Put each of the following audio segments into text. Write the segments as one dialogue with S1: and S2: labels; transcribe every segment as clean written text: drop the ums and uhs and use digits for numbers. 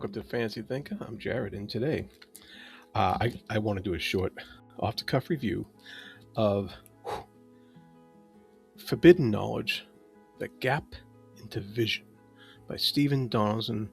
S1: welcome to Fancy Thinker. I'm Jared, and today I want to do a short off the cuff review of Forbidden Knowledge The Gap into Vision by Stephen Donaldson.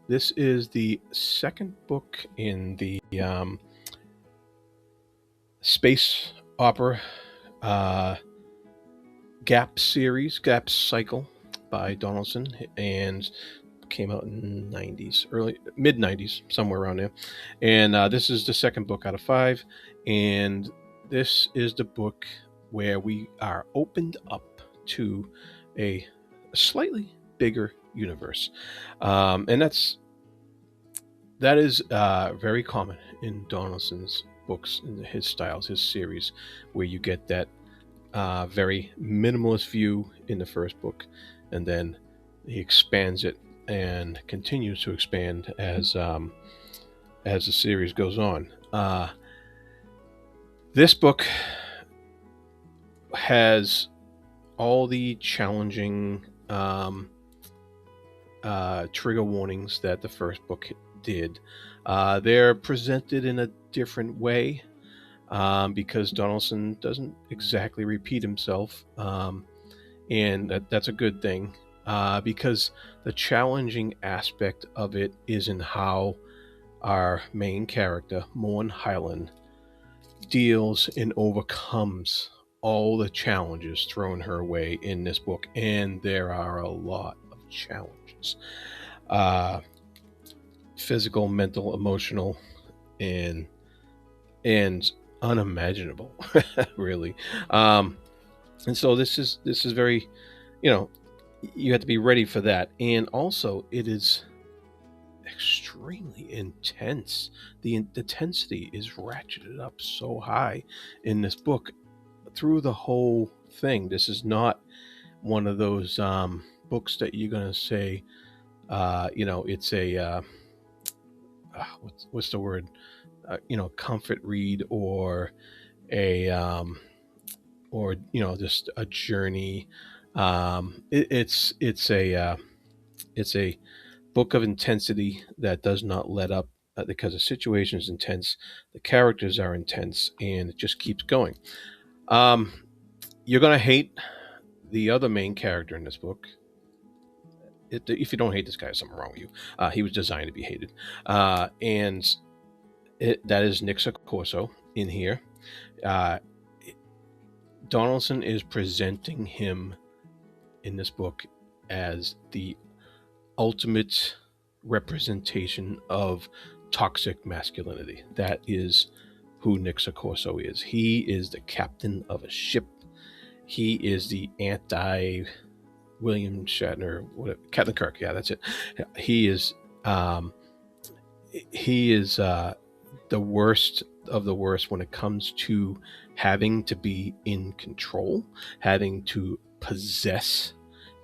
S1: This is the second book in the space opera Gap series, Gap cycle by Donaldson, and came out in '90s, early mid '90s, somewhere around there. And this is the second book out of five, and this is the book where we are opened up to a slightly bigger universe, and that is very common in Donaldson's books, in his styles, his series, where you get that very minimalist view in the first book, and then he expands it and continues to expand as the series goes on. This book has all the challenging trigger warnings that the first book did. They're presented in a different way because Donaldson doesn't exactly repeat himself, and that's a good thing. Because the challenging aspect of it is in how our main character, Morn Highland, deals and overcomes all the challenges thrown her way in this book. And there are a lot of challenges. Physical, mental, emotional, and unimaginable, really. And so this is very, you have to be ready for that. And also, it is extremely intense. The intensity is ratcheted up so high in this book through the whole thing. This is not one of those books that you're going to say, it's a, what's the word? Comfort read, or a, just a journey. It's a book of intensity that does not let up, because the situation is intense, the characters are intense, and it just keeps going. You're gonna hate the other main character in this book. If you don't hate this guy, there's something wrong with you. He was designed to be hated, and that is Nixa Corso in here. Donaldson is presenting him in this book as the ultimate representation of toxic masculinity. That is who Nixa Corso is. He is the captain of a ship. He is the anti William Shatner, whatever, Captain Kirk. Yeah, that's it. He is the worst of the worst when it comes to having to be in control, having to possess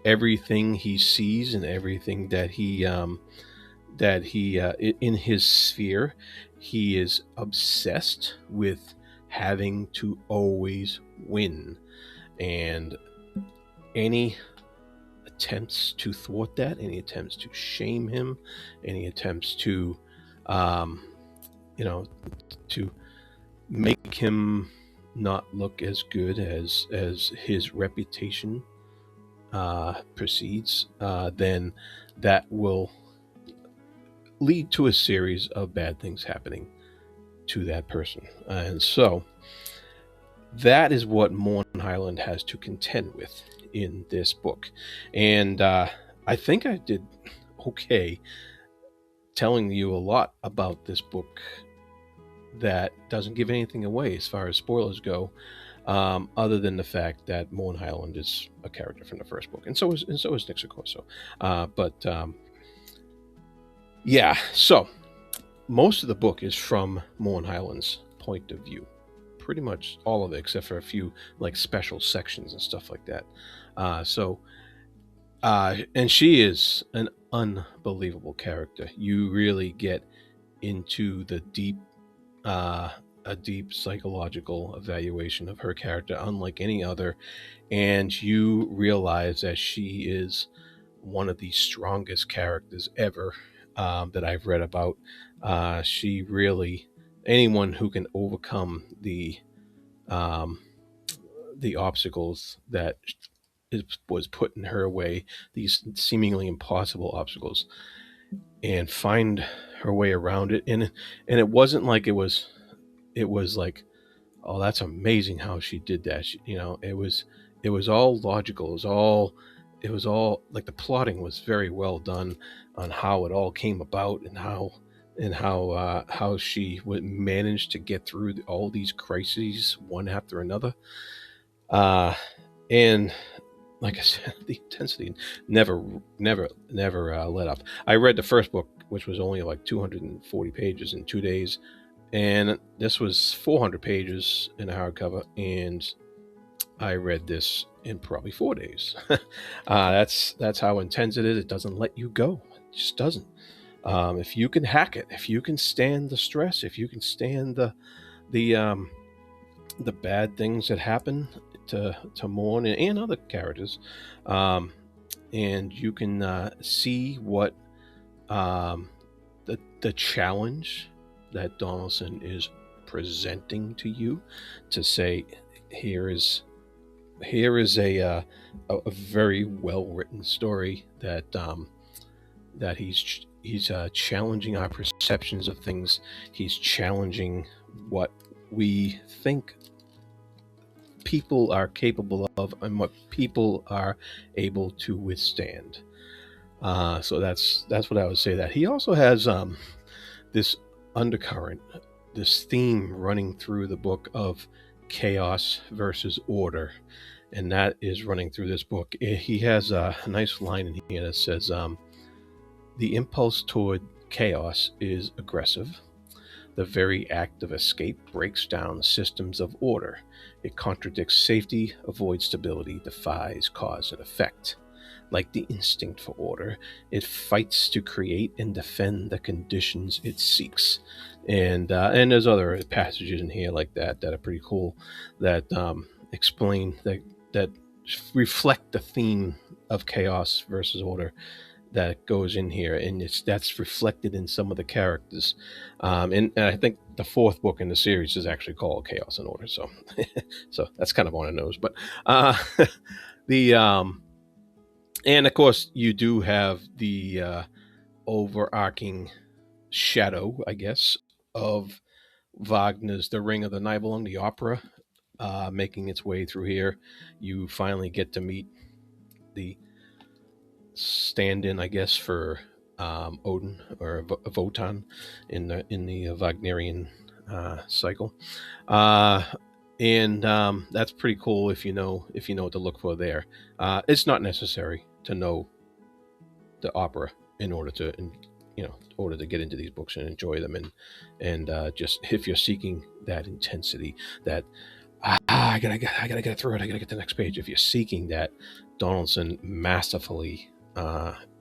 S1: everything he sees and everything that he in his sphere. He is obsessed with having to always win, and any attempts to thwart that, any attempts to shame him, any attempts to to make him not look as good as his reputation proceeds, then that will lead to a series of bad things happening to that person. And so that is what Morn Highland has to contend with in this book. And I think I did okay telling you a lot about this book that doesn't give anything away as far as spoilers go, other than the fact that Morn Highland is a character from the first book, and so is Nixa Corso. Yeah, so most of the book is from Morn Highland's point of view, pretty much all of it, except for a few like special sections and stuff like that. And she is an unbelievable character. You really get into the a deep psychological evaluation of her character, unlike any other, and you realize that she is one of the strongest characters ever that I've read about. She really, anyone who can overcome um, the obstacles that was put in her way, these seemingly impossible obstacles, and find her way around it. And it wasn't like it was like, oh, that's amazing how she did that. It was all logical. It was all like the plotting was very well done on how it all came about and how she would manage to get through all these crises one after another. Uh, and like I said, the intensity never let up. I read the first book, which was only like 240 pages in 2 days, and this was 400 pages in a hardcover, and I read this in probably 4 days. That's how intense it is. It doesn't let you go. It just doesn't. If you can hack it, if you can stand the stress, if you can stand the the bad things that happen to Morn and other characters, um, and you can see what um, the challenge that Donaldson is presenting to you, to say, here is a very well written story that he's challenging our perceptions of things. He's challenging what we think people are capable of and what people are able to withstand. So that's what I would say. That he also has this undercurrent, this theme running through the book of chaos versus order, and that is running through this book. He has a nice line in here that says, "The impulse toward chaos is aggressive. The very act of escape breaks down systems of order. It contradicts safety, avoids stability, defies cause and effect. Like the instinct for order, it fights to create and defend the conditions it seeks." And there's other passages in here like that are pretty cool, that explain that reflect the theme of chaos versus order that goes in here, and that's reflected in some of the characters. And I think the fourth book in the series is actually called Chaos and Order, so so that's kind of on the nose. But uh, the and of course you do have the overarching shadow, I guess, of Wagner's The Ring of the Nibelung, the opera, making its way through here. You finally get to meet the stand-in, I guess, for Odin or Wotan in the Wagnerian cycle, uh, and that's pretty cool if you know what to look for there. It's not necessary to know the opera in order to in order to get into these books and enjoy them, and just if you're seeking that intensity, that I gotta get through it. I gotta get to the next page. If you're seeking that, Donaldson masterfully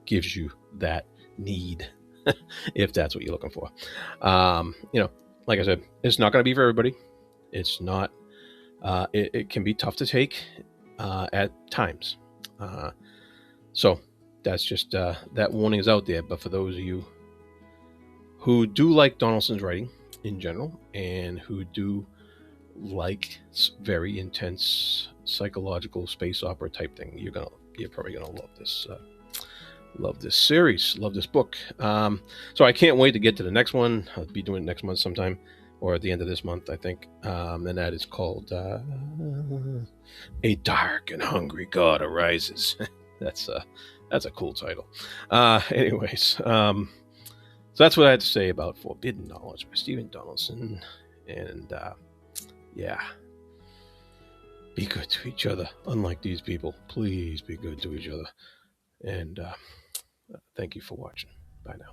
S1: gives you that need, if that's what you're looking for. Like I said, it's not gonna be for everybody. It's not. It can be tough to take at times. So that's just that warning is out there. But for those of you who do like Donaldson's writing in general, and who do like very intense psychological space opera type thing, you're probably gonna love this series, love this book. So I can't wait to get to the next one. I'll be doing it next month sometime, or at the end of this month, I think. And that is called "A Dark and Hungry God Arises." that's a cool title. Anyways, so that's what I had to say about Forbidden Knowledge by Stephen Donaldson. And yeah, be good to each other. Unlike these people, please be good to each other. And thank you for watching. Bye now.